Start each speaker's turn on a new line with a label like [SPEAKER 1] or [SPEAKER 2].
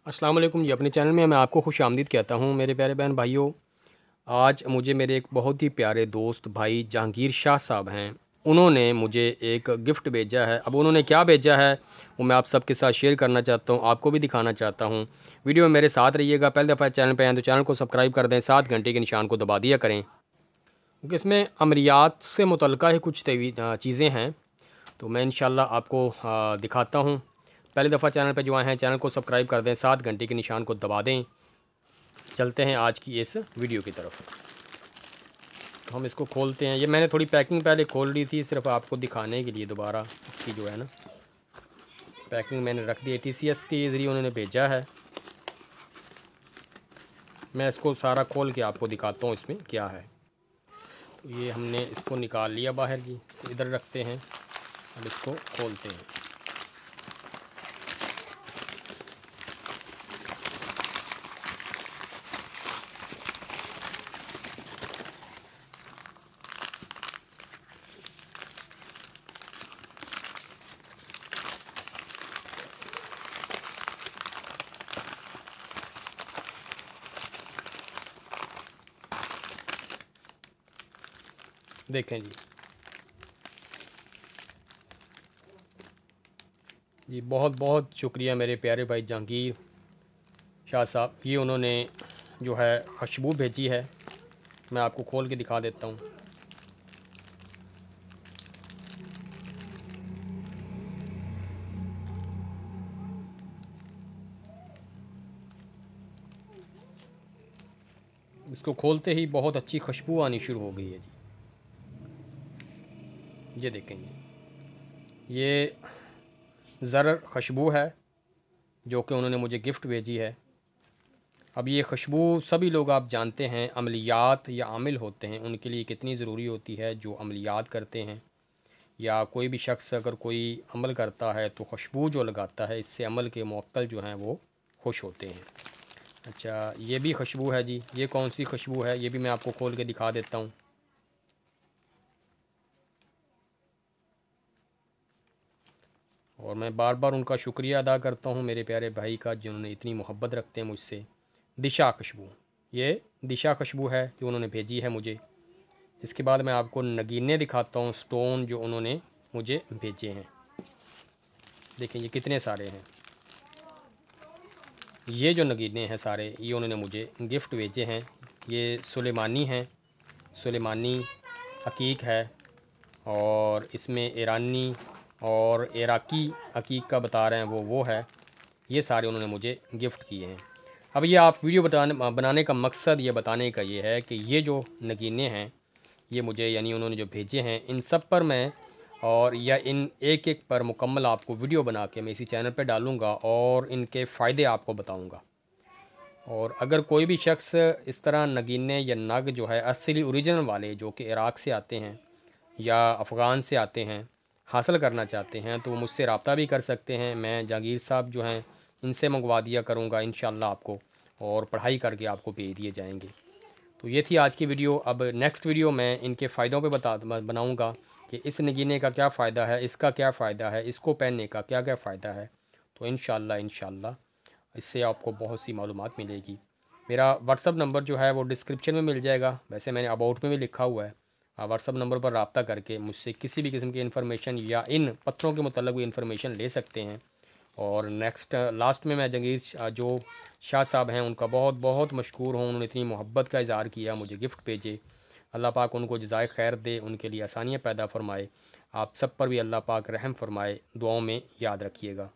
[SPEAKER 1] अस्सलाम वालेकुम जी। अपने चैनल में मैं आपको खुश आमदीद कहता हूँ। मेरे प्यारे बहन भाइयों, आज मुझे मेरे एक बहुत ही प्यारे दोस्त भाई जहांगीर शाह साहब हैं, उन्होंने मुझे एक गिफ़्ट भेजा है। अब उन्होंने क्या भेजा है वो मैं आप सबके साथ शेयर करना चाहता हूँ, आपको भी दिखाना चाहता हूँ। वीडियो में मेरे साथ रहिएगा। पहली दफ़ा चैनल पर आएँ तो चैनल को सब्सक्राइब कर दें, साथ घंटे के निशान को दबा दिया करें, क्योंकि इसमें अमरियात से मुतल्लिक़ा ही कुछ चीज़ें हैं, तो मैं इंशाल्लाह आपको दिखाता हूँ। पहली दफ़ा चैनल पर जो आए हैं चैनल को सब्सक्राइब कर दें, साथ घंटे के निशान को दबा दें। चलते हैं आज की इस वीडियो की तरफ। तो हम इसको खोलते हैं। ये मैंने थोड़ी पैकिंग पहले खोल ली थी, सिर्फ आपको दिखाने के लिए। दोबारा इसकी जो है ना पैकिंग मैंने रख दी। TCS के ज़रिए उन्होंने भेजा है। मैं इसको सारा खोल के आपको दिखाता हूँ इसमें क्या है। तो ये हमने इसको निकाल लिया बाहर की, तो इधर रखते हैं। अब इसको खोलते हैं। देखें जी, जी बहुत बहुत शुक्रिया मेरे प्यारे भाई जहांगीर शाह साहब। ये उन्होंने जो है खुशबू भेजी है, मैं आपको खोल के दिखा देता हूँ। इसको खोलते ही बहुत अच्छी खुशबू आनी शुरू हो गई है जी। ये देखेंगे, ये ज़र खुशबू है जो कि उन्होंने मुझे गिफ़्ट भेजी है। अब ये खुशबू सभी लोग आप जानते हैं, अमलियात या आमिल होते हैं उनके लिए कितनी ज़रूरी होती है। जो अमलियात करते हैं या कोई भी शख्स अगर कोई अमल करता है तो खुशबू जो लगाता है, इससे अमल के मुवक्किल जो हैं वो खुश होते हैं। अच्छा, ये भी खुशबू है जी। ये कौन सी खुशबू है ये भी मैं आपको खोल के दिखा देता हूँ। और मैं बार बार उनका शुक्रिया अदा करता हूँ मेरे प्यारे भाई का, जिन्होंने इतनी मोहब्बत रखते हैं मुझसे। दिशा खुशबू, ये दिशा खुशबू है जो उन्होंने भेजी है मुझे। इसके बाद मैं आपको नगीने दिखाता हूँ, स्टोन जो उन्होंने मुझे भेजे हैं। देखें ये कितने सारे हैं। ये जो नगीने हैं सारे, ये उन्होंने मुझे गिफ़्ट भेजे हैं। ये सुलेमानी हैं, सुलेमानी अकीक है, और इसमें ईरानी और इराकी अकीक का बता रहे हैं वो है। ये सारे उन्होंने मुझे गिफ़्ट किए हैं। अब ये आप वीडियो बनाने का मकसद ये बताने का ये है कि ये जो नगीने हैं ये मुझे यानी उन्होंने जो भेजे हैं, इन सब पर मैं और या इन एक एक पर मुकम्मल आपको वीडियो बना के मैं इसी चैनल पर डालूँगा और इनके फ़ायदे आपको बताऊँगा। और अगर कोई भी शख्स इस तरह नगीने या नग जो है असली ओरिजिनल वाले जो कि इराक़ से आते हैं या अफ़गान से आते हैं हासिल करना चाहते हैं, तो वो मुझसे रब्ता भी कर सकते हैं। मैं जहांगीर साहब जो हैं इनसे मंगवा दिया करूँगा इंशाअल्लाह आपको, और पढ़ाई करके आपको भेज दिए जाएंगे। तो ये थी आज की वीडियो। अब नेक्स्ट वीडियो मैं इनके फ़ायदों पे बनाऊँगा कि इस नगीने का क्या फ़ायदा है, इसका क्या फ़ायदा है, इसको पहनने का क्या क्या फ़ायदा है। तो इंशाअल्लाह इससे आपको बहुत सी मालूमात मिलेगी। मेरा व्हाट्सअप नंबर जो है वो डिस्क्रिप्शन में मिल जाएगा, वैसे मैंने अबाउट में भी लिखा हुआ है। आप व्हाट्सअप नंबर पर रब्ता करके मुझसे किसी भी किस्म की इन्फॉर्मेशन या इन पत्रों के मुतल्लिक़ भी इन्फॉर्मेशन ले सकते हैं। और लास्ट में मैं जहांगीर जो शाह साहब हैं उनका बहुत बहुत मशकूर हूँ। उन्होंने इतनी मोहब्बत का इज़हार किया, मुझे गिफ़्ट भेजे। अल्लाह पाक उनको जज़ाए खैर दे, उनके लिए आसानियाँ पैदा फ़रमाए। आप सब पर भी अल्लाह पाक रहम फ़रमाए। दुआओं में याद रखिएगा।